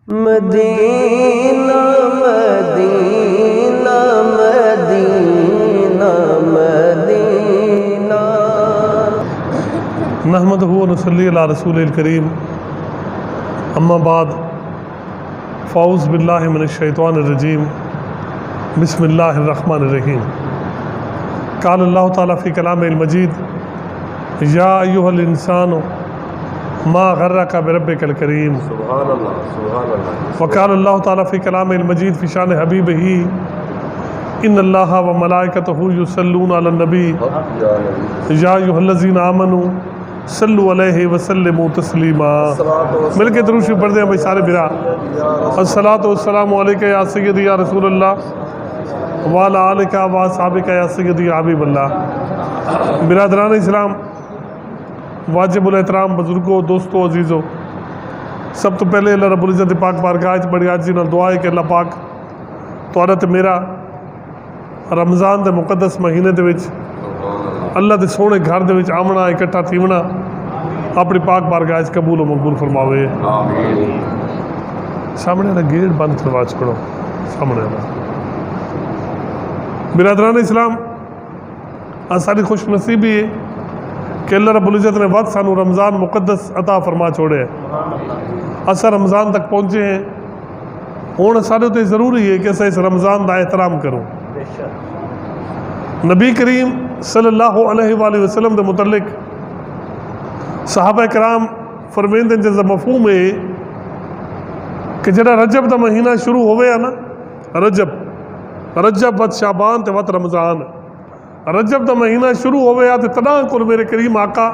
مدینہ مدینہ مدینہ مدینہ نحمدہ و نصلی علی رسول الکریم اما بعد فاعوذ باللہ من الشیطان الرجیم بسم اللہ الرحمن الرحیم قال اللہ تعالیٰ فی کلام المجید یا ایہا الانسان ما غرک بربک الکریم سبحان اللہ سبحان اللہ وقال اللہ تعالیٰ فی کلام المجید فی شان حبیبہ ان اللہ و ملائکتہ یصلون علی النبی یا ایہا الذین آمنوا صلو علیہ وسلموا تسلیما مل کے درود شریف پڑھ دیں بھائی سارے برا الصلاۃ والسلام علیکہ یا سیدی یا رسول اللہ وعلی آلکہ و اصحابکہ یا سیدی یا حبیب اللہ۔ برادران اسلام، واجب الاحترام بزرگوں، دوستوں، عزیزوں، سب تو پہلے اللہ رب العزت پاک بارگاہ وچ بڑی عاجزی نال دعا ہے کہ اللہ پاک تہاڈا تے میرا رمضان دے مقدس مہینے دے وچ اللہ دے سونے گھر دے وچ آمنا اکٹھا تھیونا اپنی پاک بارگاہ وچ قبول و مقبول فرماوے۔ سامنے والا گیٹ بند کروا چھوڑو، سامنے والا۔ برادران اسلام، ساری خوش نصیبی ہے کہ اللہ رب العزت نے وقت سانو رمضان مقدس عطا فرما چھوڑے ہیں، اسا رمضان تک پہنچے ہیں۔ ہوں سارے تو ضروری ہے کہ اسا اس رمضان دا احترام کروں۔ نبی کریم صلی اللہ علیہ وآلہ وسلم دے متعلق صحابہ کرام فرمیندے ہیں جیسا مفہوم ہے کہ جڑا رجب دا مہینہ شروع ہوئے ہے نا، رجب وت شعبان تے وت رمضان، رجب دا مہینہ شروع ہوئے ہے تے تناں کو میرے کریم آقا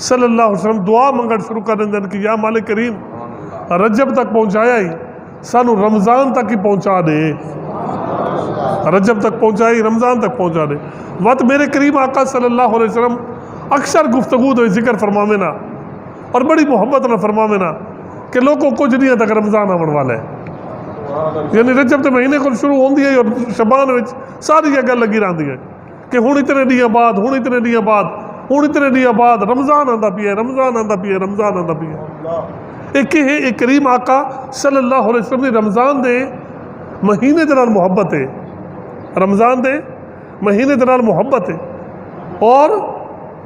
صلی اللہ علیہ وسلم دعا منگڑ شروع کر دیں کہ یا مالک کریم رجب تک پہنچایا ہی سانو رمضان تک ہی پہنچا دے، رجب تک پہنچائی رمضان تک پہنچا دے۔ وقت میرے کریم آقا صلی اللہ علیہ وسلم اکثر گفتگو دے ذکر فرماوینا اور بڑی محبت نہ فرماوینا کہ لوگوں کچھ نہیں تک رمضان آن والا ہے، یعنی رجب تے مہینے کو شروع ہوندی ہے اور شبان وچ ساری گل لگی رہندی ہے کہ ہن اتنے دیاں بعد ہن اتنے دیاں بعد ہن اتنے دیاں بعد رمضان آندا پیا رمضان آندا پیا رمضان آندا پیا۔ ایک کریم آقا صلی اللہ علیہ وسلم دی رمضان دے مہینے دے نال محبت ہے، رمضان دے مہینے دے نال محبت ہے۔ اور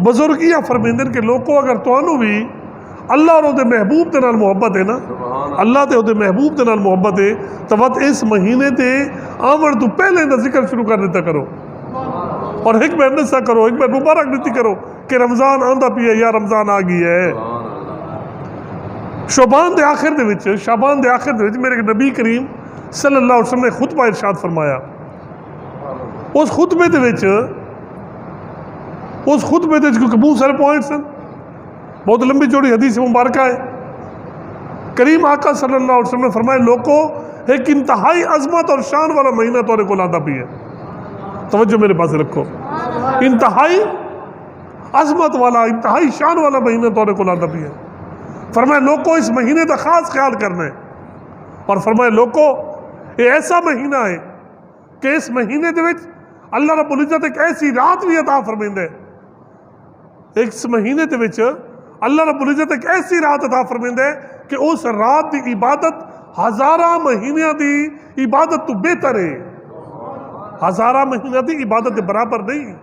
بزرگ یہ فرمیندن کہ لوگوں اگر تانوں بھی اللہ اور دے محبوب دے نال محبت ہے نا، اللہ تے دے محبوب دے نال محبت ہے تو وقت اس مہینے تے آمن تو پہلے دا ذکر شروع کر دیتا کرو اور ایک بار نسا کرو، ایک بار مبارک دیتی کرو کہ رمضان آندا پیا یا رمضان آ گئی ہے۔ شعبان دے آخر دے وچ میرے نبی کریم صلی اللہ علیہ وسلم نے خطبہ ارشاد فرمایا۔ اس خطبے دے وچ کیونکہ بہت سارے پوائنٹس ہیں، بہت لمبی چوڑی حدیث مبارکہ ہے۔ کریم آقا صلی اللہ علیہ وسلم نے فرمایا لوگوں ایک انتہائی عظمت اور شان والا مہینہ تورے کو لاتا بھی ہے، توجہ میرے پاس رکھو، انتہائی عظمت والا انتہائی شان والا مہینہ تورے کو لاتا بھی ہے۔ فرمایا لوگوں اس مہینے کا خاص خیال کرنا ہے، اور فرمایا لوگوں یہ ایسا مہینہ ہے کہ اس مہینے دے وچ اللہ رب العزت ایک ایسی رات بھی عطا فرمیندے ہے، اس مہینے دے وچ اللہ رب العزت ایک ایسی رات عطا فرمیندے کہ اس رات دی عبادت ہزارہ مہینے دی عبادت تو بہتر ہے، ہزارہ مہینے دی عبادت دے برابر نہیں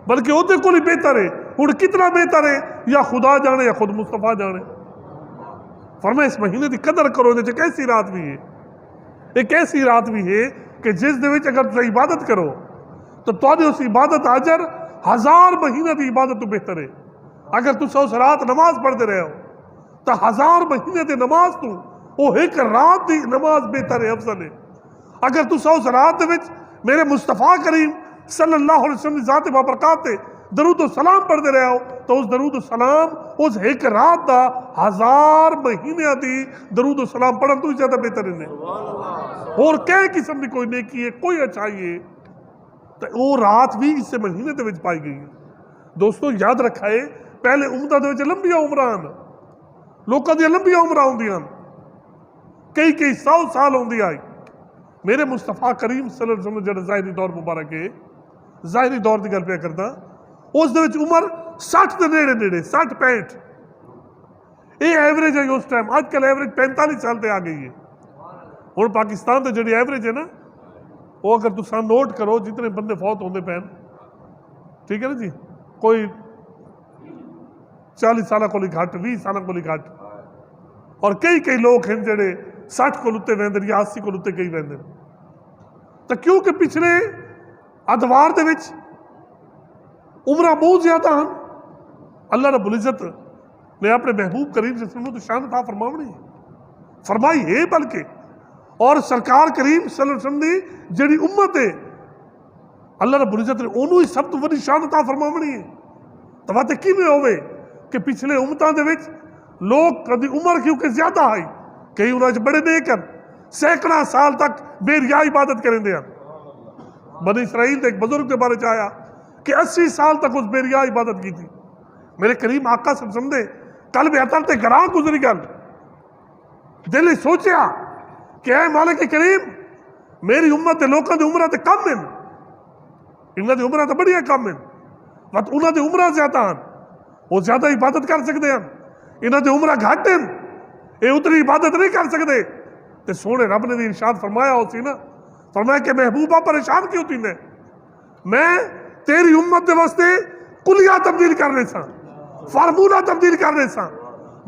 بلکہ وہ دے کو ہی بہتر ہے۔ ہن کتنا بہتر ہے یا خدا جانے یا خود مصطفیٰ جانے۔ فرمایا اس مہینے دی قدر کرو، ایک ایسی رات بھی ہے، ایک ایسی رات بھی ہے کہ جس دے وچ اگر تسی عبادت کرو تو تواڈی اس عبادت اجر ہزار مہینے دی عبادت تو بہتر ہے۔ اگر تسا اس رات نماز پڑھتے رہے ہو تو ہزار مہینے دی نماز تو وہ ایک رات دی نماز بہتر ہے، افضل ہے۔ اگر تسا اس رات دے وچ میرے مصطفیٰ کریم صلی اللہ علیہ وسلم ذات بابرکات تے درود و سلام پڑھتے رہے ہو تو اس درود و سلام اس ایک رات دا ہزار مہینے دی درود و سلام پڑھن تو زیادہ بہتر ہے۔ اور کئی قسم دی کوئی نیکی ہے، کوئی اچھائی ہے تو وہ رات بھی اس سے مہینے دے وچ پائی گئی ہے۔ دوستو یاد رکھا ہے پہلے امتاں دے وچ لمبیاں عمران لوکاں دی لمبیاں عمراں ہوندیاں، کئی 100 سال ہوندی آئی۔ میرے مصطفیٰ کریم صلی اللہ علیہ وسلم جڑا ظاہری دور مبارک ہے، ظاہری دور دی گل پہ کردا، اس دے وچ عمر 60 دے نیڑے 60-65 یہ ایوریج ہے اس ٹائم۔ آج کل ایوریج 45 سال تے آ گئی ہے۔ ہوں پاکستان کی جڑی ایوریج ہے نا وہ اگر تساں نوٹ کرو جتنے بندے فوت ہوندے پے ٹھیک ہے نا جی کوئی 40 سالہ کو گھٹ 20 سالہ کو گھٹ اور کئی لوگ ہیں جڑے 60 کو لتے ویندے یا 80 کو لتے کئی ویندے تو کیونکہ پچھلے ادوار دے وچ عمرہ بہت زیادہ ہیں اللہ رب العزت نے اپنے محبوب کریم صلی اللہ علیہ وسلم تو شان عطا فرمائی ہے بلکہ اور سرکار کریم صلی اللہ علیہ وسلم دی جڑی امت ہے اللہ رب العزت نے انہوں ہی سب تو بڑی شان عطا فرماونی ہے تو بات کیویں ہوئے کہ پچھلے امتاں دے وچ لوگ کدی عمر کیونکہ زیادہ آئی کئی انہاں وچ بڑے نیک ہیں سینکڑا سال تک بے ریا عبادت کریں دے ہیں بنی اسرائیل دے ایک بزرگ کے بارے چاہیا کہ 80 سال تک اس بے ریا عبادت کی تھی میرے کریم آقا صلی اللہ علیہ وسلم دے قلب اطہر تے گراں گزری گل دل سوچیا کہ اے مالک کریم میری امت دے لوکاں دے عمرہ تے کم ہیں انہاں دی عمرہ تے بڑیاں کم ہیں وقت انہاں دی عمرہ زیادہ ہیں وہ زیادہ عبادت کر سکتے ہیں انہاں دی عمرہ گھٹ ہیں یہ اتنی عبادت نہیں کر سکتے تے سونے رب نے بھی ارشاد فرمایا ہوتی نا فرمایا کہ محبوبہ پریشان کیوں تھی میں تیری امت دے واسطے کلیہ تبدیل کرنے سا فارمولہ تبدیل کرنے سا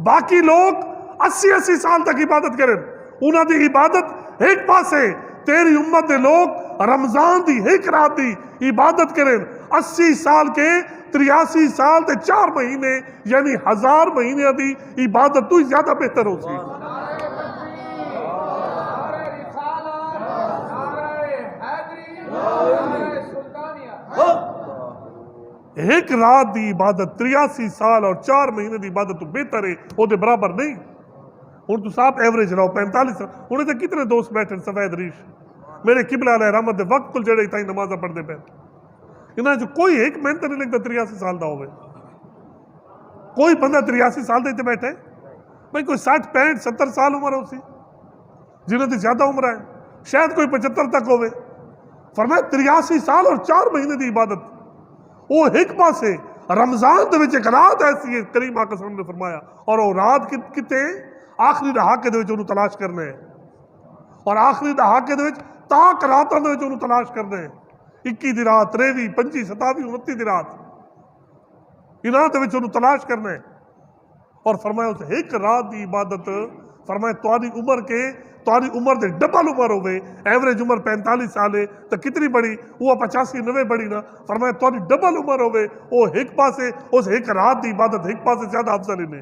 باقی لوگ 80 سال تک عبادت کریں انہاں دی عبادت ایک پاسے تیری امت دے لوگ رمضان دی ایک رات دی عبادت کریں 80 سال کے 83 سال تے 4 مہینے یعنی 1000 مہینے دی عبادت تو ہی زیادہ بہتر ہو سی ایک رات دی عبادت 83 سال اور 4 مہینے دی عبادت تو بہتر ہے وہ دے برابر نہیں ہوں تو صاحب ایوریج لاؤ 45 سال انہیں تو کتنے دوست بیٹھے سفید ریش میرے قبلہ علیہ رحمت دے وقت کل جڑے تائیں نمازہ پڑھ دے پہ انہیں جو کوئی ایک محنت نہیں لگتا 83 سال دا ہوئے کوئی بندہ 83 سال دے بیٹھے بھئی کوئی 60 65 70 سال عمر ہو سی جنہوں نے زیادہ عمر ہے شاید کوئی 75 تک ہوئے فرمایا 83 سال اور 4 مہینے دی عبادت وہ ایک پاسے رمضان دے وچ ایک رات ایسی ہے کریم آقا صلی اللہ علیہ وسلم نے فرمایا اور وہ رات کتے آخری دہاکے دے وچ انہوں تلاش کرنے ہیں اور آخری دہاکے دے وچ تاک راتاں دے وچ انہوں تلاش کرنے ہیں 21 دی رات 23 25 27 29 دی رات انہاں دے وچ انہوں تلاش کرنے ہیں اور فرمایا اس ایک رات دی عبادت فرمایا تاری عمر دے ڈبل عمر ہوئے ایوریج عمر 45 سال ہے تو کتنی بڑی وہ 85 90 بڑی نا فرمایا تاری ڈبل عمر ہوئے وہ ایک پاسے اس ایک رات دی عبادت ایک پاسے زیادہ افضل انہیں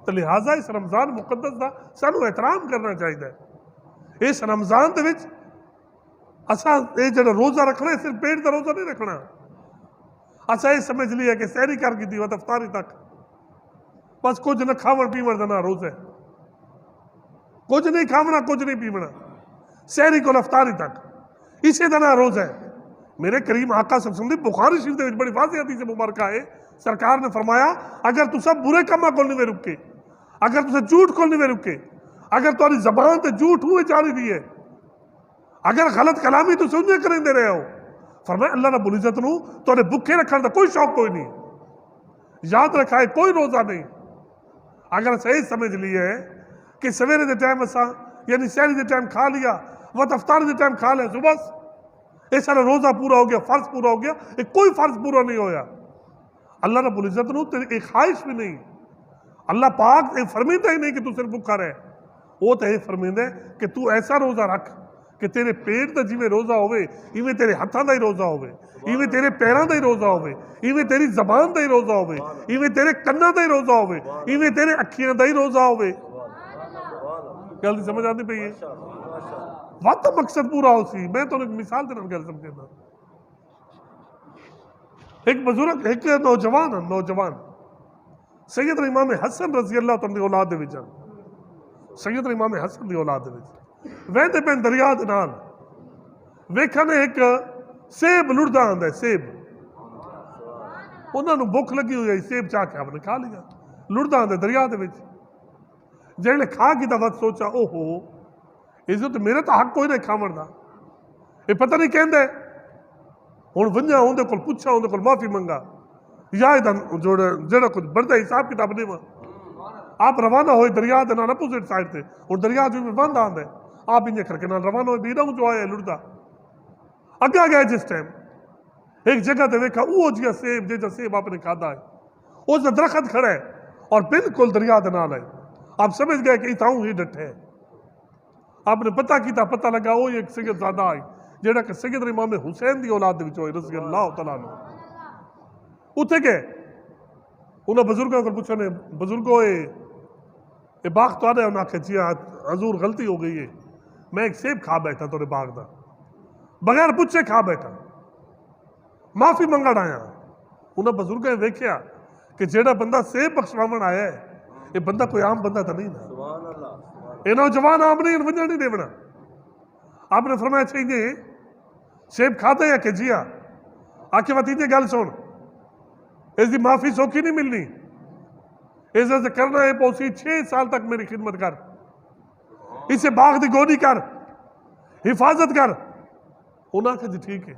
تو لہٰذا اس رمضان مقدس دا سانو احترام کرنا چاہیے اس رمضان دے وچ اساں یہ جڑا روزہ رکھنا ہے صرف پیٹ دا روزہ نہیں رکھنا اساں یہ سمجھ لیا کہ سحری کر کی دیوت افطاری تک بس کچھ نہ کھاون پیون دا نہ روزہ ہے کچھ نہیں کھاونا کچھ نہیں پیونا سحری کو افطاری تک اسی دا نہ روزہ ہے میرے کریم آقا صلی اللہ علیہ وسلم بخاری شریف دے بڑی واضح حدیث مبارکہ ہے سرکار نے فرمایا اگر تو سب برے کاماں کول نہیں رکے اگر تو جھوٹ کول نہیں رکے اگر تاری زبان تے جھوٹ ہوئے جاری دی ہے اگر غلط کلامی تو سنجھے کریں دے رہے ہو فرمایا اللہ رب العزت نو تو نے بکھے رکھنے دا کوئی شوق کوئی نہیں یاد رکھا ہے کوئی روزہ نہیں اگر صحیح سمجھ لیے ہے کہ سویرے دے ٹائم اساں یعنی سحری دے ٹائم کھا لیا وقت افطاری دے ٹائم کھا لیا صبح یہ سارا روزہ پورا ہو گیا فرض پورا ہو گیا یہ کوئی فرض پورا نہیں ہویا اللہ رب العزت نو تیری ایک خواہش بھی نہیں اللہ پاک یہ فرمیندہ ہی نہیں کہ تو صرف بھکا رہے وہ تو یہ فرمیندہ ہے کہ تو ایسا روزہ رکھ کہ تیرے پیٹ دا جیویں روزہ ہوئے ایویں تیرے ہتھاں دا ہی روزہ ہوئے ایویں تیرے پیراں دا ہی روزہ ہوئے ایویں تیری زبان دا ہی روزہ ہوئے ایویں تیرے کناں دا ہی روزہ ہوئے ایویں تیرے اکھیاں دا ہی روزہ ہوئے گل سمجھ آتی پئی ہے وقت مقصد پورا ہو سی میں تو ایک مثال دینا گل سمجھنا ایک بزرگ ایک نوجوان سیدنا امام حسن رضی اللہ تعالی دی اولاد دے وچ سیدنا امام حسن دی اولاد دے وچ ویندے پین دریا دے نال ویکھنے ایک سیب لڑدا آندا ہے سیب انہاں نوں بھوک لگی ہوئی ہے سیب چاہ کے آپ نے کھا لیا لڑدا آندا دریا دے وچ جہنے کھا کی دا وقت سوچا اوہو عزت میرے تو حق کوئی نہیں کھاون دا یہ پتہ نہیں کہندے ہن ونجا اون دے کول پوچھا اون دے کول معافی منگا یا جڑا کچھ بڑا حساب کتاب نہیں وا آپ روانہ ہوئے دریا دے نال اپوزٹ سائڈ تے اور دریا جو بند آندا ہے آپ انجے کر کے نال روانہ ہوئے بیڑا جو آیا لڑدا اگا گئے جس ٹائم ایک جگہ تے ویکھا وہ جیا سیب جے سیب آپ نے کھادا ہے اس درخت کھڑا ہے اور بالکل دریا دے نال ہے آپ سمجھ گئے کہ اتاؤں ہی ڈٹھے آپ نے پتہ کیتا پتہ لگا وہ ایک سید زادہ آئی جیڑا کہ سید امام حسین دی اولاد دے وچ ہوئے رضی اللہ تعالیٰ عنہ اتھے گئے انہوں بزرگوں کو پوچھا نے بزرگوں یہ باغ تو آنے انہوں نے کہا حضور غلطی ہو گئی ہے میں ایک سیب کھا بیٹھا تو باغ دا بغیر پوچھے کھا بیٹھا معافی منگڑ آیا انہوں بزرگوں نے دیکھیا کہ جیڑا بندہ سیب بخشوامن آیا ہے یہ بندہ کوئی عام بندہ تو نہیں نا سبحان اللہ یہ نوجوان عام نہیں وجہ نہیں دیونا آپ نے فرمایا چاہیے سیب کھاتے یا کہ جیا آکے وطیجے گل سن اس دی معافی سوکھی نہیں ملنی اس سے کرنا ہے پوسی 6 سال تک میری خدمت کر اسے باغ دی گودی کر حفاظت کر انہاں کہ جی ٹھیک ہے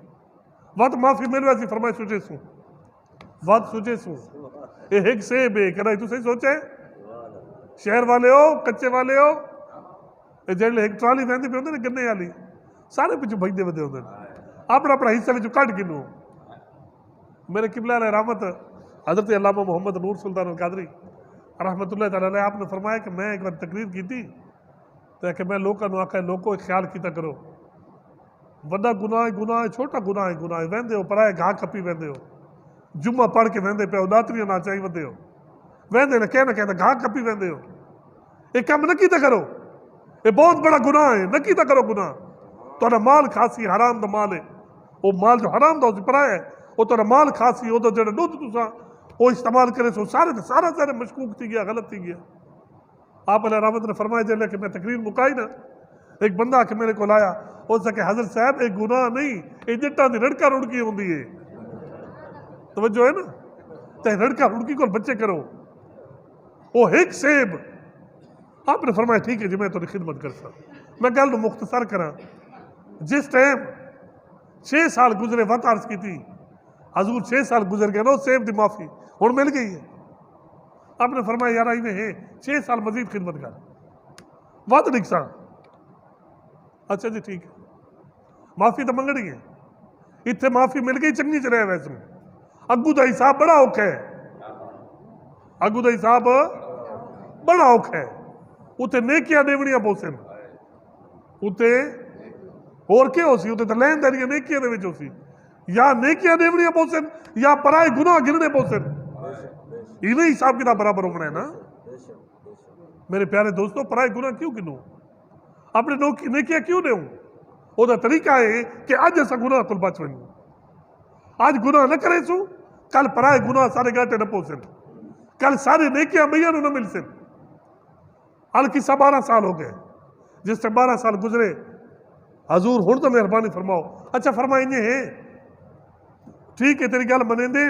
وقت معافی مل ویسی فرمائے سوچے سوں وقت سوچے سوں یہ ایک سیب ہے کہنا تو صحیح سوچے شہر والے ہو کچے والے ہو یہ جڑے ایک ٹرالی ویندی پہ ہوندے نے گنے والی سارے پچھو بھجدے ودے ہوندے اپنا اپنا حصہ وچ کٹ گنو میرے قبلہ علیہ رحمت حضرت علامہ محمد نور سلطان القادری رحمت اللہ تعالیٰ علیہ آپ نے فرمایا کہ میں ایک بار تقریر کی تھی تو کہ میں لوگوں نے آکھا ہے لوگوں ایک خیال کیتا کرو بڑا گناہ چھوٹا گناہ ویندے ہو پرائے گھا کپی ویندے ہو جمعہ پڑھ کے ویندے پہ داتریاں نہ چاہی ویندے ہو ویندے نہ کہنا کہتا گھا کپی ویندے ہو یہ کام نہ کیتا کرو یہ بہت بڑا گناہ ہے نہ کیتا کرو گناہ تو مال کھاسی حرام دا مال ہے وہ مال جو حرام دا پرائے ہے وہ تو مال کھاسی وہ تو جڑا دودھ تساں وہ استعمال کرے سو سارے مشکوک تھی گیا غلط تھی گیا آپ علیہ رحمت نے فرمایا جلے کہ میں تقریر مکائی نا ایک بندہ کہ میرے کو لایا ہو سکے حضرت صاحب ایک گناہ نہیں یہ جٹا دی رڑکا رڑکی ہوندی ہے توجہ ہے نا تے رڑکا رڑکی کو بچے کرو وہ ایک سیب آپ نے فرمایا ٹھیک ہے جی میں تو خدمت کر سکتا میں گل مختصر کرا جس ٹائم 6 سال گزرے وقت عرض کی تھی حضور 6 سال گزر گئے نا سیب دی معافی ہوں مل گئی ہے آپ نے فرمایا یار آئی ہے 6 سال مزید خدمت کر وقت نکسا اچھا جی ٹھیک ہے معافی تو منگنی ہے اتنے معافی مل گئی چنگی چ رہے ویسے اگو دا حساب بڑا اوکھا ہے اگو دا حساب بڑا اوکھا ہے اتنے نیکیاں دیونیاں پوسن اتنے اور کیا ہو سی اتنے تو لین دینیاں نیکیاں دے وچ ہو سی یا نیکیاں دیونیاں پوسن یا پرائے گناہ گرنے پوسن انہیں حساب کتاب برابر ہونا ہے نا میرے پیارے دوستو پرائے گناہ کیوں گنو اپنے نیکیاں کیوں دے ہوں وہ دا طریقہ ہے کہ آج ایسا گناہ کل بچ ونی آج گناہ نہ کرے سو کل پرائے گناہ سارے گاٹے نہ پوسن کل سارے نیکیاں میاں نہ مل سن القصہ 12 سال ہو گئے جس سے 12 سال گزرے حضور ہن تو مہربانی فرماؤ اچھا فرمائیں ہے ٹھیک ہے تیری گل منیں دے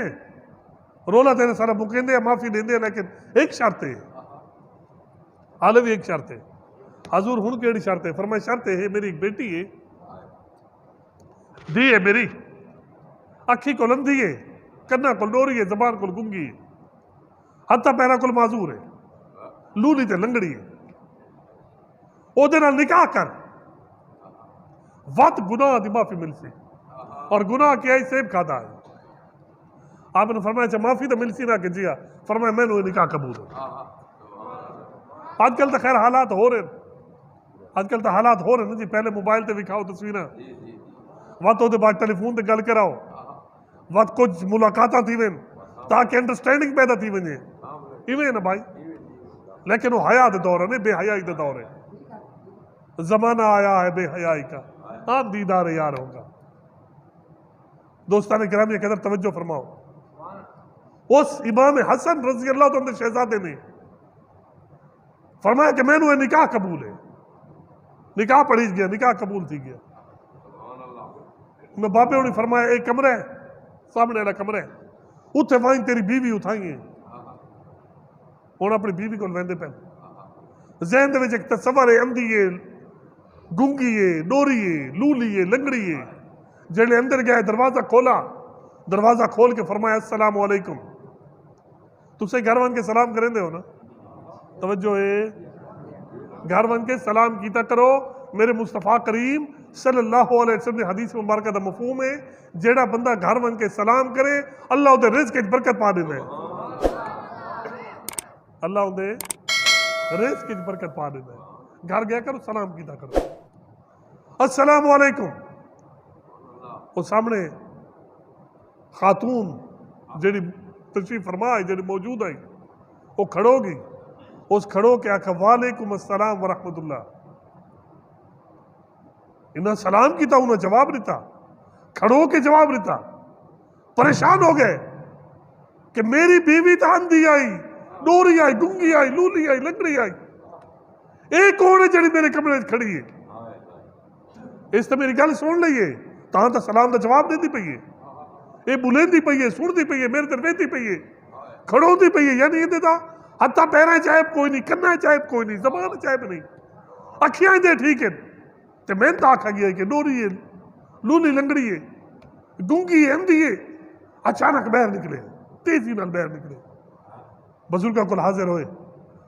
رولا تیرے سارا مکیں دے معافی دیں دے لیکن ایک شرط ہے حال بھی ایک شرط ہے حضور ہن کیڑی شرط ہے فرمائے شرط ہے میری ایک بیٹی ہے دی ہے میری اکھی کو لندھی ہے کنا کو ڈوری ہے زبان کو گنگی ہے ہتھا پیرا کو معذور ہے لولی تے لنگڑی ہے او دے نال نکاح کر وقت گناہ دی معافی مل سی اور گناہ کیا ہی سیب کھاتا ہے آپ نے فرمایا چاہے معافی تو مل سی نہ کہ جیا فرمایا میں نے نکاح قبول ہے آج کل تو خیر حالات ہو رہے آج کل تو حالات ہو رہے نا جی پہلے موبائل تے دکھاؤ تصویریں وقت ہوتے بعد ٹیلی فون تے گل کراؤ وقت کچھ ملاقاتاں تھی وین تاکہ انڈرسٹینڈنگ پیدا تھی ونجے ایویں نا بھائی لیکن وہ حیا دے دور ہے بے حیائی دے دور ہے زمانہ آیا ہے بے حیائی کا آپ دیدار یار ہوگا دوستان گرامی کے اندر توجہ فرماؤ اس امام حسن رضی اللہ عنہ شہزادے نے فرمایا کہ میں نے نکاح قبول ہے نکاح پڑھی گیا نکاح قبول تھی گیا میں بابے انہیں فرمایا ایک کمرہ ہے سامنے والا کمرہ ہے اتھے وائن تیری بیوی اٹھائیں گے اور اپنی بیوی کو لوندے پہ ذہن دے وچ ایک تصور ہے اندھی ہے گنگی ہے ڈوری ہے لولی ہے لنگڑی ہے جڑے اندر گیا دروازہ کھولا دروازہ کھول کے فرمایا السلام علیکم تسے گھر وان کے سلام کریں دے ہو نا توجہ ہے، گھر ون کے سلام کیتا کرو. میرے مصطفیٰ کریم صلی اللہ علیہ وسلم نے حدیث مبارکہ دا مفہوم ہے جیڑا بندہ گھر ون کے سلام کرے اللہ دے رزق وچ برکت پا دینا ہے. اللہ دے رزق وچ برکت پا دینا ہے. گھر گیا کرو سلام کیتا کرو. السلام علیکم. وہ سامنے خاتون جیڑی تشریف فرما ہے جیڑی موجود ہے وہ کھڑو گی. اس کھڑو کے آکھا وعلیکم السلام ورحمت اللہ. انہاں سلام کیتا انہاں جواب دیتا. کھڑو کے جواب دیتا. پریشان ہو گئے کہ میری بیوی تو اندھی آئی، ڈوری آئی، گنگی آئی، لولی آئی، لنگڑی آئی، ایک کون ہے جڑی میرے کمرے کھڑی ہے. اس تو میری گل سن لئیے تاں تو سلام دا جواب دیتی پئی ہے. یہ بلیندی پئی ہے، سنتی پئی ہے، میرے ترویتی پئی ہے، کھڑو دی پئی ہے. یعنی یہ دیتا حتیٰ پیریں چائب کوئی نہیں، کنیں چائب کوئی نہیں، زبان چائب نہیں، اکھیاں دے ٹھیک ہے. تے میں تو آکھا گیا کہ ڈوری ہے، لولی لنگڑی ہے، گنگی ہے، اندھی ہے. اچانک باہر نکلے، تیزی نال باہر نکلے، بزرگاں کو حاضر ہوئے.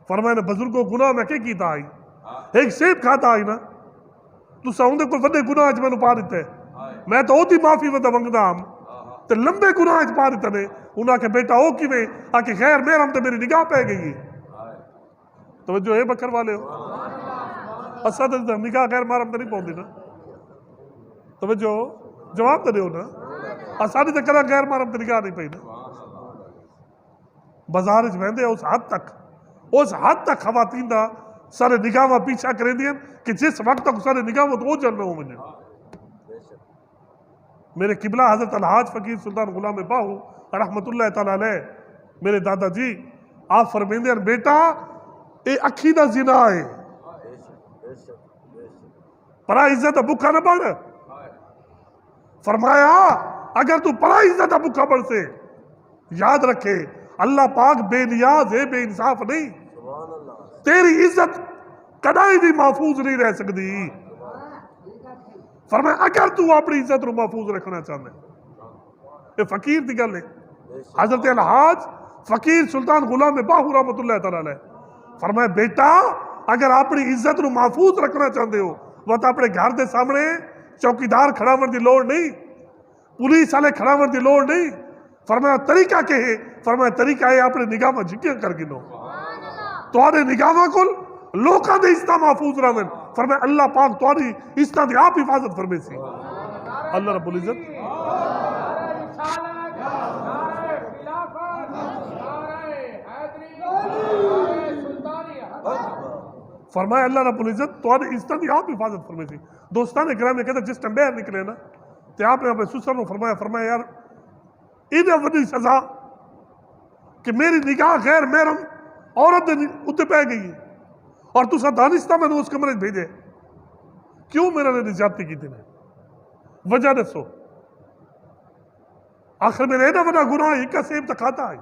فرمایا نے بزرگوں گناہ میں کیا کیتا آئی؟ ایک سیب کھاتا آئی نا تو ساؤندے کو وڈے گناہ اچ میں نو پا دیتا ہے. میں تو ہوتی معافی ودا منگدا ہم تے لمبے گناہ اچ پا دیتا نے. انہاں کہ بیٹا او کیویں؟ آکے خیر میرا ہم تے میری نگاہ پہ گئی ہے. توجہ ہے بکر والے ہو، اسا تے نگاہ غیر محرم تے نہیں پوندی نا. توجہ جواب تے دیو نا. اسا تے کلا غیر محرم تے نگاہ نہیں پئی نا. بازار وچ ویندے اس حد تک خواتین دا سارے نگاہاں پیچھا کریں دیں کہ جس وقت تک سارے نگاہاں تو وہ جلنے ہو منجھے. میرے قبلہ حضرت الحاج فقیر سلطان غلام باہو رحمت اللہ تعالیٰ علیہ میرے دادا جی آپ فرمیندے ہیں بیٹا اے اکھی دا زنا ہے، پرا عزت بکھا نہ بڑھ. فرمایا اگر تو پرا عزت بکھا بڑھ سے یاد رکھے اللہ پاک بے نیاز ہے، بے انصاف نہیں. تیری عزت کدائی بھی محفوظ نہیں رہ سکتی. فرمایا اگر تو اپنی عزت رو محفوظ رکھنا چاہتا ہے. یہ فقیر دی گل ہے. حضرت الحاج فقیر سلطان غلام باہو رحمت اللہ تعالیٰ علیہ فرمایا بیٹا اگر اپنی عزت رو محفوظ رکھنا چاہتے ہو وہ تو اپنے گھر دے سامنے چوکیدار کھڑاون دی لوڑ نہیں، پولیس والے کھڑاون دی لوڑ نہیں. فرمایا طریقہ کہ ہے؟ فرمایا طریقہ ہے اپنے نگاہ میں جھکیاں کر گنو تو آنے نگاہ میں کل لوکاں دے عزت محفوظ رہن. فرمایا اللہ پاک تواری عزت دی آپ حفاظت فرمے سی. اللہ رب العزت فرمایا اللہ رب العزت تواری عزت دی آپ حفاظت فرمے سی. دوستان اکرام نے کہتا جس ٹائم باہر نکلے نا تے آپ نے اپنے سسر نے فرمایا یار ایڈا وڈی سزا کہ میری نگاہ غیر محرم عورت اتنے پہ گئی ہے اور تسا دانستہ میں نے اس کمرے بھیجے، کیوں میرا نے زیادتی کی تھی؟ وجہ دسو. آخر میرے ایڈا وڈا گناہ ایک کا سیب تک کھاتا ہے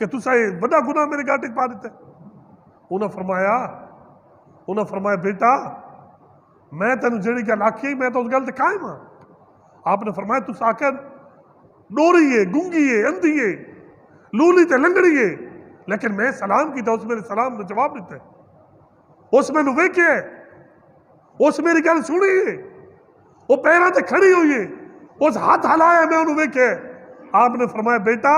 کہ تسا یہ وڈا گناہ میرے گاٹے پا دیتا ہے. انہوں فرمایا بیٹا میں تینوں جڑی گل آکھی میں تو اس گل تے قائم ہاں. آپ نے فرمایا تسا آخر ڈوری ہے، گنگی ہے، اندھی ہے، لولی تے لنگڑی ہے، لیکن میں سلام کیتا اس میرے سلام نے جواب دیتا ہے. اس میں نو ویکھے ہے، اس میری گل سنی ہے، وہ پیرا تے کھڑی ہوئی ہے، اس ہاتھ ہلایا میں انہوں ویکھے ہے. آپ نے فرمایا بیٹا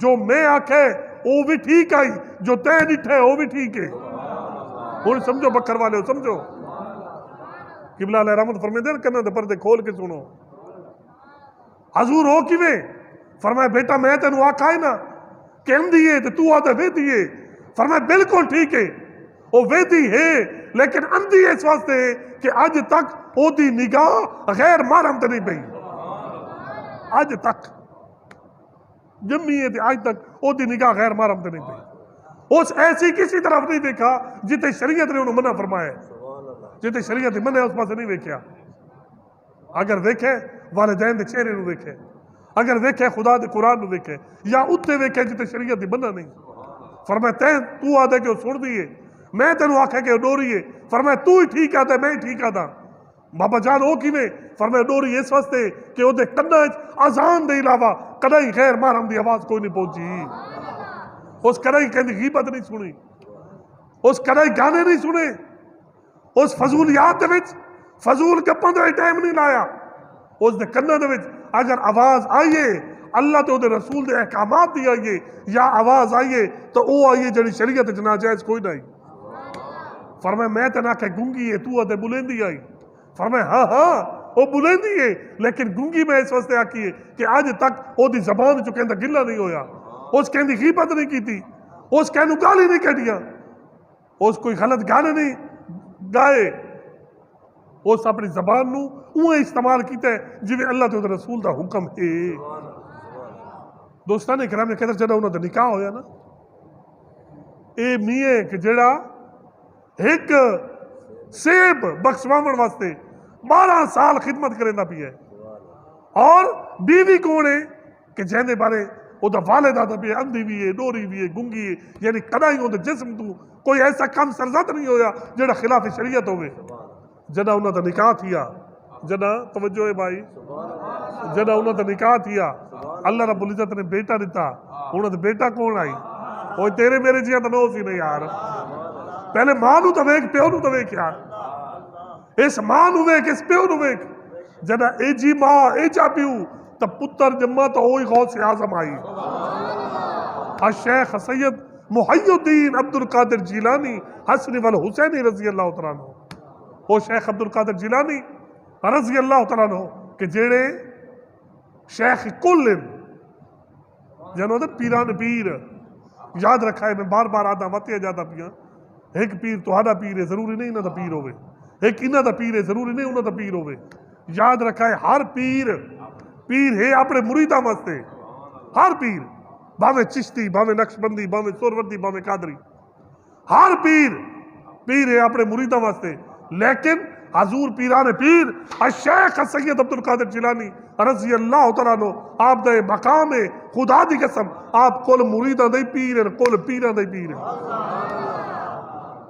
جو میں آکھے وہ بھی ٹھیک آئی، جو تے ڈٹھے وہ بھی ٹھیک ہے. اور سمجھو بکر والے ہو، سمجھو. قبلہ علیہ رحمت فرمیندے ہیں کنا دے پردے کھول کے سنو. حضور ہو کیویں؟ فرمایا بیٹا میں تینوں آکھا ہے نا کہ اندھی ہے تو آدھا ویدی ہے. فرمایا بالکل ٹھیک ہے وہ ویدی ہے لیکن اندھی اس واسطے ہے کہ آج تک او دی نگاہ غیر محرم تے نہیں پئی. آج تک جمی ہے آج تک او دی نگاہ غیر محرم تے نہیں پئی. اس ایسی کسی طرف نہیں دیکھا جتے شریعت نے انہوں منع فرمایا ہے، جتے شریعت نے منع اس پاس نہیں ویکھیا. اگر ویکھے والدین دے چہرے نو ویکھے، اگر ویکھے خدا دے قرآن نو ویکھے یا اتنے ویکھے جتے شریعت دی منع نہیں. فرمایا تو آدھے کہ وہ سن دیئے، میں تینوں آکھے کہ وہ ڈوری ہے. فرمایا تو ہی ٹھیک آتا میں ہی ٹھیک آتا. بابا جان ہو کیویں؟ فرمایا ڈوری اس واسطے کہ وہ دے کناں وچ اذان دے علاوہ کدی غیر محرم دی آواز کوئی نہیں پہنچی. اس کدی کہندی غیبت نہیں سنی. اس کدی گانے نہیں سنے، اس فضولیات دے وچ فضول گپاں دے ٹائم نہیں لایا، اس دے کناں دے وچ اگر آواز آئیے اللہ تے دے رسول دے احکامات دی آئیے یا آواز آئیے تو او آئیے جڑی شریعت وچ ناجائز کوئی نہیں۔ فرمایا میں تے نہ کہ گونگی ہے تو تے بلندی آئی، فرمایا ہاں ہاں وہ بلندی ہے لیکن گونگی میں اس واسطے آکی ہے کہ آج تک او دی زبان جو کہندا گلا نہیں ہویا، اس کہندی غیبت نہیں کیتی، اس کہنو گالی نہیں کڈیاں، اس کوئی غلط گانے نہیں گائے، اس اپنی زبان نو اوے استعمال کیتا ہے جویں اللہ تے رسول دا حکم ہے۔ دوستان کرام کہتے جڑا انہاں دا نکاح ہویا نا، اے میاں کہ جڑا ایک سیب بخشواون واسطے 12 سال خدمت کریندا پیا ہے، اور بیوی کون ہے کہ جہندے بارے او دا والد آتا پیا اندھی بھی ہے، ڈوری بھی ہے، گنگی ہے، یعنی کدائی اون دے جسم تو کوئی ایسا کام سرزد نہیں ہویا جڑا خلاف شریعت ہوئے۔ جڑا انہاں دا نکاح تھیا، جڑا توجہ ہے بھائی، جڑا انہاں دا نکاح تھیا اللہ رب العزت نے بیٹا دیتا، انہاں دا بیٹا کون آئی؟ وہ تیرے میرے جیاں تو نو سی نہیں یار، پہلے ماں نو تو ویک پیو نو تو ویک یار، اس ماں نو ویک اس پیو نو ویک، جڑا اے جی ماں اے جا پیو تو پتر جمع تو اوہی غوث اعظم آئی، الشیخ سید محی الدین عبد القادر جیلانی حسن والحسینی رضی اللہ تعالیٰ عنہ، وہ شیخ عبد القادر جیلانی رضی اللہ تعالیٰ عنہ کہ جیڑے شیخ کل جنہوں نے پیران پیر یاد رکھا ہے، میں بار بار آدھا وطیہ جاتا پیا، ایک پیر تہاڈا پیر ہے ضروری نہیں انہاں دا پیر ہوئے، ایک انہاں دا پیر ہے ضروری نہیں انہاں دا پیر ہوئے، یاد رکھا ہے ہر پیر پیر ہے اپنے مریداں واسطے، ہر پیر باویں چشتی باویں نقشبندی باویں سہروردی باویں قادری، ہر پیر پیر ہے اپنے مریداں واسطے، لیکن حضور پیران پیر الشیخ سید عبد القادر جیلانی رضی اللہ تعالیٰ عنہ آپ دا مقام ہے، خدا دی قسم آپ کل مریداں دے پیر ہیں، کل پیراں دے پیر ہیں،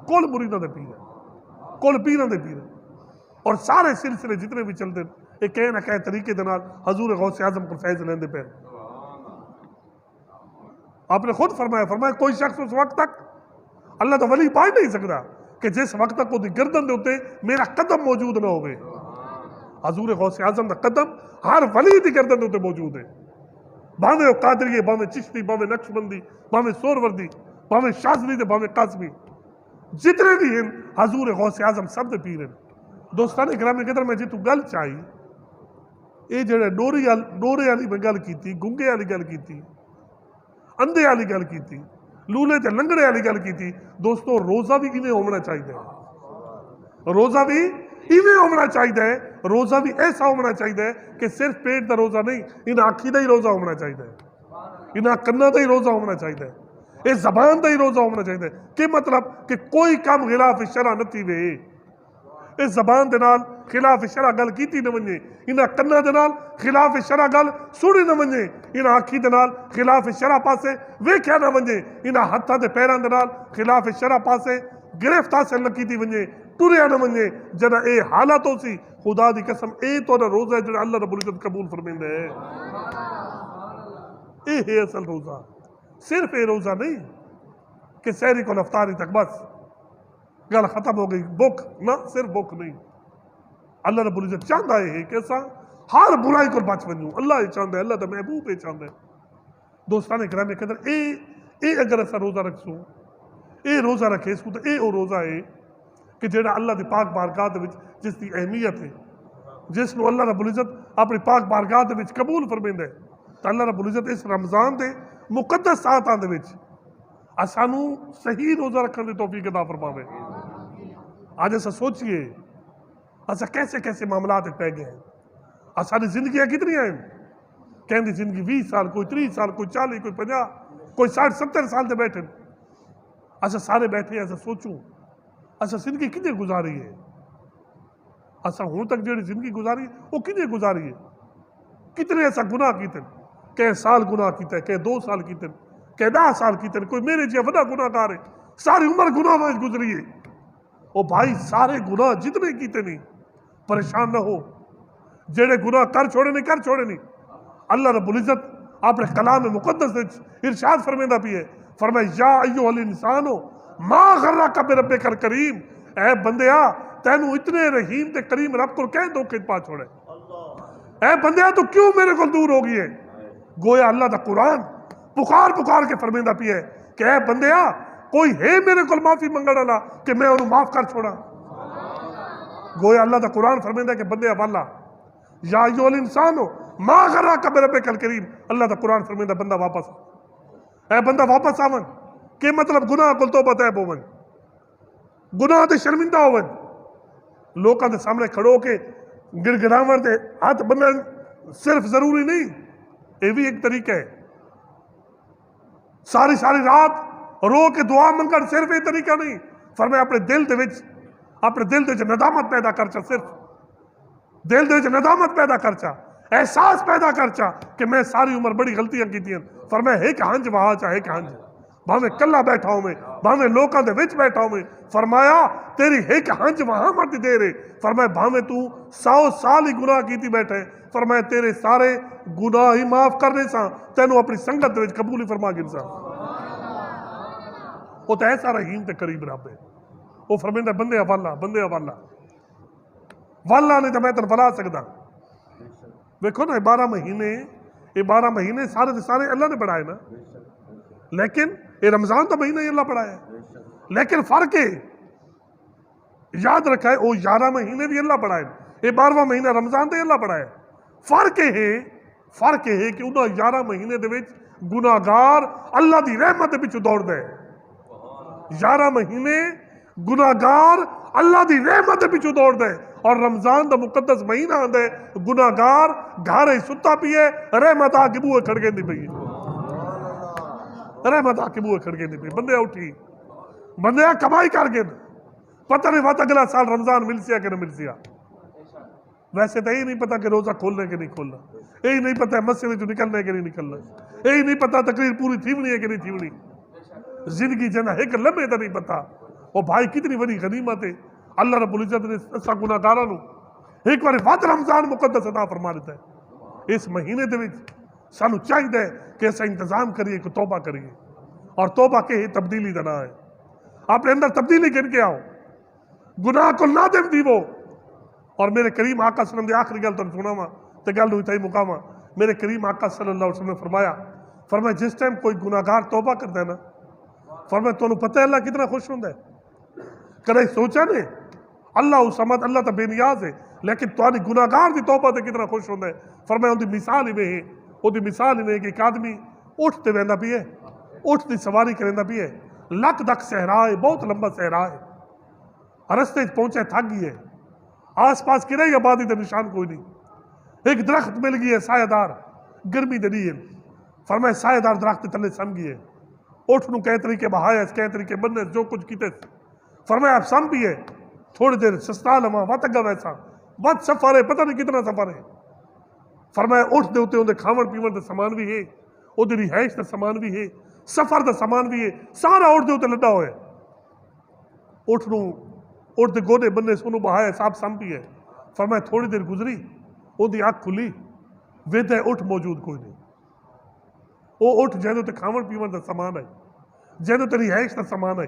کل مریداں دے پیر ہیں، کل پیراں دے پیر ہیں، اور سارے سلسلے جتنے بھی چلتے ہیں ایک کہے نہ کہے طریقے دنال حضور غوث اعظم کو فیض لیندے پہ۔ آپ نے خود فرمایا کوئی شخص اس وقت تک اللہ دا ولی پائے نہیں سکتا کہ جس وقت تک وہ دی گردن دے ہوتے میرا قدم موجود نہ ہوئے۔ حضور غوث اعظم دا قدم ہر ولی دی گردن دے ہوتے موجود ہے، باویں قادری باویں چشتی باویں نقشبندی باویں سہروردی باویں شاذلی تے باویں قاسمی، جتنے بھی ہیں حضور غوث اعظم سب دے پیر ہیں۔ دوستان گرامی قدر میں جی تو گل چاہی اے جڑے ڈورے والی میں گل کیتی، گنگے والی گل کیتی، اندھے والی گل کیتی، لولے تے لنگڑے والی گل کیتی، دوستو روزہ بھی ایویں ہونا چاہیے، روزہ بھی ایویں ہونا چاہیے، روزہ بھی ایسا ہونا چاہیے کہ صرف پیٹ دا روزہ نہیں، ان آنکھی دا ہی روزہ ہونا چاہیے، ان کنا دا ہی روزہ ہونا چاہیے، اس زبان دا ہی روزہ ہونا چاہیے، کہ مطلب کہ کوئی کام خلاف شرع نہ تھی وے، اس زبان دے نال خلاف شرع گل کیتی نہ ونجے، انہاں کنا دے نال خلاف شرع گل سنی نہ ونجے، انہاں آنکھی دے نال خلاف شرع پاسے ویکھیا نہ ونجے، انہاں ہتھاں تے پیراں دے نال خلاف شرع پاسے گرفت حاصل نہ کیتی ونجے، ٹریا نہ ونجے، جڑا اے حالت ہو سی خدا دی قسم اے تو نہ روزہ ہے جڑا اللہ رب العزت قبول فرمیندا ہے، اے ہے اصل روزہ، صرف اے روزہ نہیں کہ سحری کو افطاری تک بس گل ختم ہو گئی، بک نہ صرف بک نہیں، اللہ رب العزت چاہتا ہے کہ ایسا ہر برائی کو بچ ونجو، اللہ ہی چاہتا ہے، اللہ دا محبوب ہی چاہتا ہے۔ دوستان کرام قدر اے اگر ایسا روزہ رکھسو، اے روزہ رکھے سو تو اے او روزہ ہے کہ جیڑا اللہ دی پاک بارگاہ دے وچ جس دی اہمیت ہے، جس نو اللہ رب العزت اپنی پاک بارگاہ دے وچ قبول فرمیندا ہے، تو اللہ رب العزت اس رمضان دے مقدس ساعتاں دے وچ اسانو صحیح روزہ رکھنے دی توفیق عطا فرماوے۔ آج ایسا سوچئے ایسا کیسے کیسے معاملات پہ گئے ہیں، اساری زندگیاں کتنی ہیں، کہندی زندگی 20 سال، کوئی 30 سال، کوئی 40، کوئی 50، کوئی 60-70 سال دے بیٹھے، ایسا سارے بیٹھے ایسا سوچوں ایسا زندگی کتنے گزاری ہے، ایسا ہون تک جیڑی زندگی گزاری وہ کتنے گزاری ہے، کتنے ایسا گناہ کیتے، کہ سال گناہ کیتے، کہ 2 سال کیتے، کہ 10 سال کیتے، کوئی میرے جی وڈا گناہ کار ہے، ساری عمر گناہ میں گزری ہے۔ او بھائی سارے گناہ جتنے کیتے نہیں پریشان نہ ہو، جڑے گناہ کر چھوڑے نہیں کر چھوڑے نہیں، اللہ رب العزت اپنے کلام مقدس ارشاد فرمیندہ بھی ہے، فرمائے یا ایھا الانسانو ما غرک بربک الکریم، اے بندیا تینوں اتنے رحیم تے کریم رب کو کہیں دھوکے پا چھوڑے، اے بندیا تو کیوں میرے کو دور ہو گئی ہے؟ گویا اللہ دا قرآن پکار پکار کے فرمیندہ پی ہے کہ اے بندیا کوئی ہے میرے کو معافی منگڑ والا کہ میں انہوں معاف کر چھوڑا۔ گویا اللہ دا قرآن فرمیندہ کہ بندیا والا یا ایھا الانسان ما غرک بربک الکریم، اللہ دا قرآن فرمیندہ بندہ واپس، اے بندہ واپس آون، کہ مطلب گناہ کل توبہ طیب ہون، گناہ تے شرمندہ ہون، لوکاں دے سامنے کھڑو کے گڑ گڑاون تے ہاتھ بنن صرف ضروری نہیں، یہ بھی ایک طریقہ ہے۔ ساری ساری رات رو کے دعا منگن صرف یہ طریقہ نہیں، فرمایا اپنے دل دے وچ ندامت پیدا کرچا، صرف دل دے وچ ندامت پیدا کرچا، احساس پیدا کرچا کہ میں ساری عمر بڑی غلطیاں کیتی ہیں۔ فرمایا ایک ہنج وہاں چاہے ایک ہنج، بھاویں کلا بیٹھا ہوں میں، بھاویں لوکاں دے وچ بیٹھا ہوں میں، فرمایا تیری ایک ہنج وہاں مرتی دے رہے، فرمایا بھاویں تو 100 سال ہی گناہ کیتی بیٹھے، فرمایا تیرے سارے گناہ ہی معاف کرنے سا تینوں اپنی سنگت دے وچ قبول ہی فرما گن سا۔ وہ تو ایسا رحیم تے قریب رب ہے، وہ فرمیندہ بندے والا بندے والا والا نہیں تو میں تن بلا سکتا۔ دیکھو نا 12 مہینے سارے دے سارے اللہ نے بڑھائے نا، لیکن یہ رمضان تو مہینہ ہی اللہ بڑھایا ہے، لیکن فرق ہے یاد رکھا ہے وہ 11 مہینے بھی اللہ بڑھائے، یہ 12واں مہینہ رمضان تے اللہ بڑھایا۔ فرق یہ ہے کہ انہاں 11 مہینے دے وچ گناہگار اللہ دی رحمت دے پیچھے دوڑ دے، 11 مہینے گناہگار اللہ دی رحمت دے پیچھے دوڑ دے، اور رمضان دا مقدس مہینہ آندے گناہگار گھر ہی ستا پیے، رحمت آ کے بوئے کھڑکے دی پئی، رحمت آ کے بوئے کھڑکے دی پئی، بندے اٹھی بندے کمائی کر گئے، پتہ نہیں وقت اگلا سال رمضان مل سیا کہ نہ مل سیا، ویسے تو یہی نہیں پتا کہ روزہ کھولنے کہ نہیں کھولنا، یہی نہیں پتا مسجد جو نکلنے کہ نہیں نکلنا، یہی نہیں پتا تقریر پوری تھیونی ہے کہ نہیں تھیونی، زندگی جنہ ایک لمحے تو نہیں پتا۔ وہ بھائی کتنی بڑی غنیمت ہے، اللہ رب العزت نے اسا گناہگاراں نو ایک بار وقت رمضان مقدس عطا فرما دیتا ہے۔ اس مہینے دے وچ سانو چاہیے کہ ایسا انتظام کریے کہ توبہ کریے، اور توبہ کے ہی تبدیلی دا نہ ہے، اپنے اندر تبدیلی کر کے آؤ، گناہ کو نادم دیو۔ اور میرے کریم آقا صلی اللہ علیہ وسلم دی آخری گل تن سناواں تے گل نوں اتھے مقاواں، میرے کریم آقا صلی اللہ علیہ وسلم نے فرمایا جس ٹائم کوئی گناہگار توبہ کرتا ہے نا، فرمایا تو انہوں پتہ ہے اللہ کتنا خوش ہوندہ ہے، کدے سوچا نے اللہ الصمد، اللہ تا بے نیاز ہے، لیکن تہاڈی گناہگار دی توبہ تے کتنا خوش ہوندہ ہے۔ فرمایا ان دی مثال ہی ہے، وہ دی مثال ہی ہے کہ ایک آدمی اٹھ تے ویندا پی ہے، اٹھ دی سواری کریندا پی ہے، لک دک صحرا ہے، بہت لمبا صحرا ہے، رستے پہنچے تھک گئی ہے، آس پاس کرے آبادی تے نشان کوئی نہیں، ایک درخت مل گئی ہے سایہ دار، گرمی دے نہیں ہے، فرمایا سایہ دار درخت تلے سم گئی ہے، اٹھ نو کئی طریقے بہایا، کئی طریقے بننے جو کچھ کیتے، فرمایا اب سم بھی ہے، تھوڑی دیر سستا لما وقت اگا ویسا وقت سفر ہے، پتہ نہیں کتنا سفر ہے، فرمایا اٹھ دے ہوتے اندے کھاون پیون دے سامان بھی ہے، ادھے رہائش دا سامان بھی ہے، سفر دا سامان بھی ہے، سارا اٹھ دے ہوتے لڈا ہوئے، اٹھ دے گونے بننے سنو بہایا صاحب سم بھی ہے، فرمایا تھوڑی دیر گزری ان دی آنکھ کھلی، ویدہ اٹھ موجود کوئی نہیں، وہ اٹھ جہاں تے کھاون پیون دا سامان ہے، جہاں تے رہائش دا سامان ہے،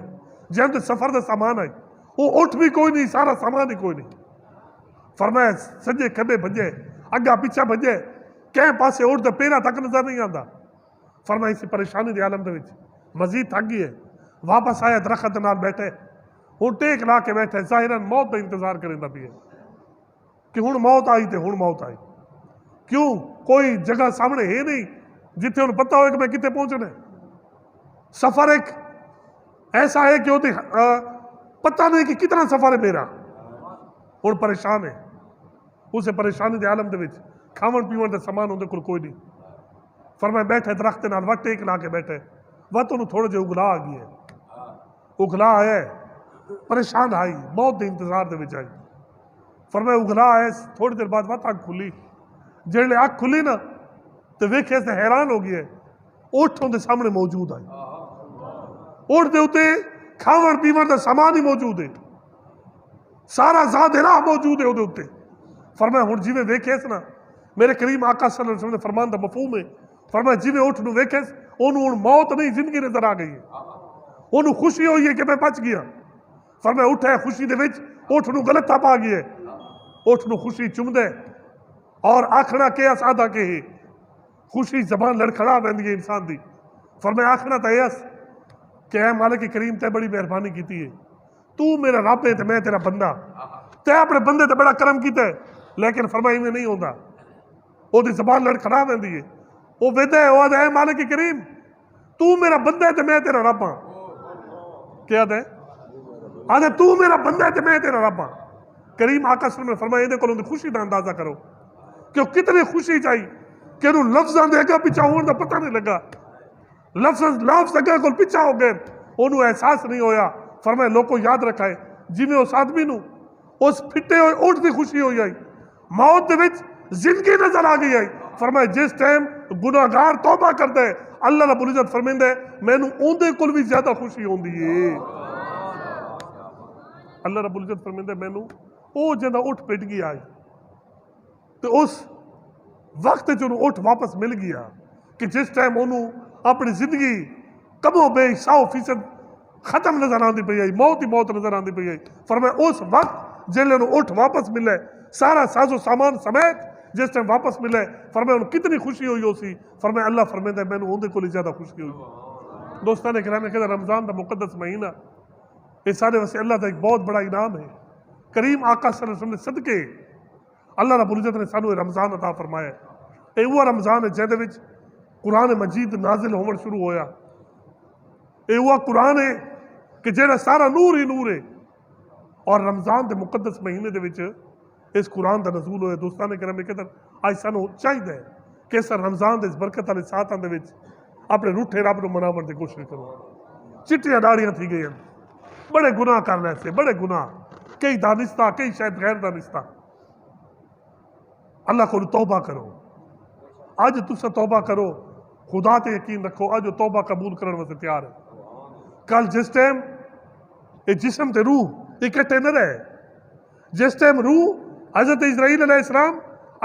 جہاں تے سفر دا سامان ہے، وہ اٹھ بھی کوئی نہیں، سارا سامان ہی کوئی نہیں، فرمایا سجے کھبے بھجے اگا پیچھا بھجے، کہیں پاسے اٹھ دے پیرا تک نظر نہیں آندا، فرمایا اسی پریشانی دے عالم دے وچ مزید تھک گئی ہے، واپس آیا درخت نال بیٹھے، ہن ٹیک لا کے بیٹھے، ظاہراً موت دا انتظار کریندا پی ہے کہ ہن موت آئی تے ہن موت آئی، کیوں کوئی جگہ سامنے ہے نہیں جتھے انہوں پتہ ہوئے کہ میں کتے پہنچنے، سفر ایک ایسا ہے کہ ہوتی پتہ نہیں کہ کتنا سفر ہے میرا، ہن پریشان ہے، اسے پریشانی دے عالم دے وچ کھاون پیون دے سامان ہوندے کوئی نہیں، فرمایا بیٹھے درخت نال وقت ٹیک لا کے بیٹھے، وقت انہوں تھوڑے جے اگلا آ گئی ہے، اگلا آیا ہے، پریشان آئی، موت دے انتظار دے وچ آئی، فرمایا اگلا آئے، تھوڑی دیر بعد وقت آنکھ کھلی، جڑے آنکھ کھلی نا تو ویکھے سے حیران ہو گئی ہے، اٹھ ان دے سامنے موجود آئی، اٹھ دے ہوتے کھاون پیون دا سامان ہی موجود ہے، سارا زاد راہ موجود ہے اودے ہوتے، فرمایا ہن جیویں ویکھے نا میرے کریم آقا صلی اللہ علیہ وسلم نے فرمان دا مفہوم ہے، فرمایا جیویں اٹھ نو ویکھے انہوں موت نہیں زندگی نظر آ گئی ہے، انہوں خوشی ہوئی ہے کہ میں بچ گیا، فرمایا اٹھے خوشی دے وچ اٹھ نو غلط تھا پا گیا، اٹھ نو خوشی چم دے اور آکھنا کہ اس آدھا کہ خوشی زبان لڑکھڑا ویندی ہے انسان دی، فرمایا آکھنا تا اس کہ اے مالک کریم تے بڑی مہربانی کیتی ہے، تو میرا رب ہے تے میں تیرا بندہ، تے اپنے بندے تے بڑا کرم کیتا ہے، لیکن فرمایا میں نہیں ہوندا، وہ دی زبان لڑکھڑا ویندی ہے، وہ ویدہ ہے وہ آدھا اے مالک کریم تو میرا بندہ ہے تے میں تیرا رب ہاں، کیا دے آدھا تو میرا بندہ ہے تے میں تیرا رب ہاں۔ کریم آقا صلی اللہ علیہ وسلم نے فرمایا دے کولوں دی خوشی دا اندازہ کرو کہ وہ کتنی خوشی چاہیے کہ انہوں لفظاں دے گا پیچھا ہون دا پتہ نہیں لگا، لفظ اگے کول پیچھا ہو گئے، انہوں احساس نہیں ہویا، فرمایا لوگوں یاد رکھا ہے جی میں اس آدمی نو اس پھٹے ہوئے اٹھ دی خوشی ہوئی آئی، موت دے وچ زندگی نظر آ گئی آئی، فرمایا جس ٹائم گناہگار توبہ کرتا ہے اللہ رب العزت فرمیندہ ہے میں نو اوندے کول بھی زیادہ خوشی ہوندی ہے، اللہ رب العزت فرمیندہ ہے میں نو او جدہ اٹھ پٹ گیا آئی تو اس وقت جو اٹھ واپس مل گیا کہ جس ٹائم انہوں اپنی زندگی کم و بیش 100% ختم نظر آندی پئی آئی، موت ہی موت نظر آندی پئی آئی، فرمایا اس وقت جلے انہوں اٹھ واپس ملے سارا ساز و سامان سمیت جس ٹائم واپس ملے فرمایا انہوں کتنی خوشی ہوئی ہو سی، فرمایا اللہ فرمیندہ ہے میں نے اندے کو لی زیادہ خوشی ہوئی۔ دوستان کرام کہتا رمضان دا مقدس مہینہ اس سارے واسطے اللہ دا ایک بہت بڑا انعام ہے، کریم آقا صلی اللہ علیہ وسلم نے صدقے اللہ رب العزت نے سانو رمضان عطا فرمایا ہے، اے وہ رمضان ہے جہدے وچ قرآن مجید نازل ہومن شروع ہویا، اے وہ قرآن ہے کہ جہاں سارا نور ہی نور ہے، اور رمضان دے مقدس مہینے دے وچ اس قرآن دا نزول ہویا۔ دوستان کرام کہتا آج سانو چاہیے کہ اس رمضان دے اس برکت والے ساتھاں دے وچ اپنے روٹھے رب نو مناون دی کوشش کرو، چٹیاں داڑیاں تھی گئی ہیں، بڑے گناہ کر رہے سے، بڑے گناہ کئی دانستہ کئی شاید غیر دانستہ، اللہ کو توبہ کرو، آج تسا توبہ کرو، خدا تے یقین رکھو آج توبہ قبول کرنے واسطے تیار ہے، کل جس ٹائم یہ جسم تے روح اکٹھے نہ رہے، جس ٹائم روح حضرت اسرائیل علیہ السلام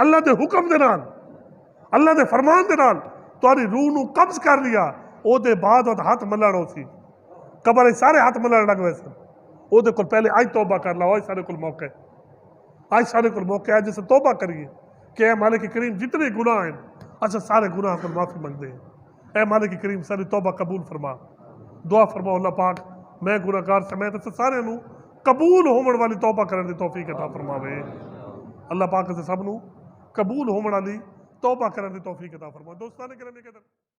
اللہ دے حکم دے نال اللہ دے فرمان دے نال تاری روح نو قبض کر لیا، او دے بعد ہاتھ ملڑ ہو سی، قبر سارے ہاتھ ملڑ لگ وے سن، او دے کول پہلے آج توبہ کر لاؤ، آج سارے کول موقع ہے، آج سارے کول موقع ہے جسے توبہ کریے کہ اے مالک کریم جتنے گناہ ہیں اچھا سارے گناہ کو معافی مانگتے ہیں، اے مالک کریم ساری توبہ قبول فرما، دعا فرما اللہ پاک میں گناہگار سمیت اسے سارے نو قبول ہومن والی توبہ کرنے دی توفیق عطا فرماوے، اللہ پاک اسے سب نو قبول ہومن والی توبہ کرنے دی توفیق عطا فرما۔ دوستان کرام